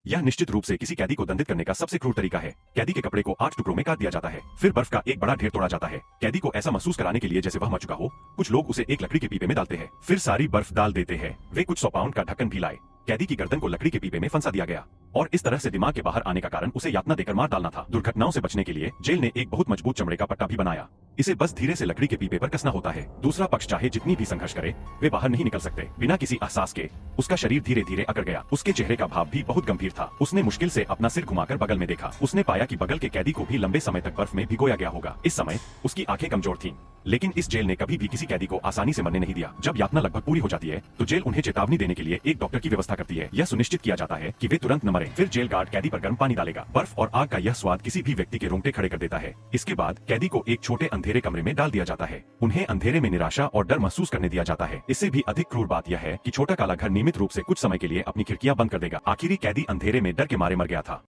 यह निश्चित रूप से किसी कैदी को दंडित करने का सबसे क्रूर तरीका है। कैदी के कपड़े को 8 टुकड़ों में काट दिया जाता है, फिर बर्फ का एक बड़ा ढेर तोड़ा जाता है। कैदी को ऐसा महसूस कराने के लिए जैसे वह मर चुका हो, कुछ लोग उसे एक लकड़ी के पीपे में डालते हैं, फिर सारी बर्फ डाल देते हैं। वे कुछ 100 पाउंड का ढक्कन भी लाए। कैदी की गर्दन को लकड़ी के पीपे में फंसा दिया गया और इस तरह से दिमाग के बाहर आने का कारण उसे यातना देकर मार डालना था। दुर्घटनाओं से बचने के लिए जेल ने एक बहुत मजबूत चमड़े का पट्टा भी बनाया। इसे बस धीरे से लकड़ी के पीपे पर कसना होता है। दूसरा पक्ष चाहे जितनी भी संघर्ष करे, वे बाहर नहीं निकल सकते। बिना किसी एहसास के उसका शरीर धीरे धीरे अकड़ गया। उसके चेहरे का भाव भी बहुत गंभीर था। उसने मुश्किल से अपना सिर घुमाकर बगल में देखा। उसने पाया कि बगल के कैदी को भी लंबे समय तक बर्फ में भिगोया गया होगा। इस समय उसकी आंखें कमजोर थीं, लेकिन इस जेल ने कभी भी किसी कैदी को आसानी से मरने नहीं दिया। जब यातना लगभग पूरी हो जाती है तो जेल उन्हें चेतावनी देने के लिए एक डॉक्टर की व्यवस्था करती है। यह सुनिश्चित किया जाता है कि वे तुरंत न मरें। फिर जेल गार्ड कैदी पर गर्म पानी डालेगा। बर्फ और आग का यह स्वाद किसी भी व्यक्ति के रोंगटे खड़े कर देता है। इसके बाद कैदी को एक छोटे अंधेरे कमरे में डाल दिया जाता है। उन्हें अंधेरे में निराशा और डर महसूस करने दिया जाता है। इससे भी अधिक क्रूर बात यह है कि छोटा काला घर नियमित रूप से कुछ समय के लिए अपनी खिड़कियां बंद कर देगा। आखिरी कैदी अंधेरे में डर के मारे मर गया था।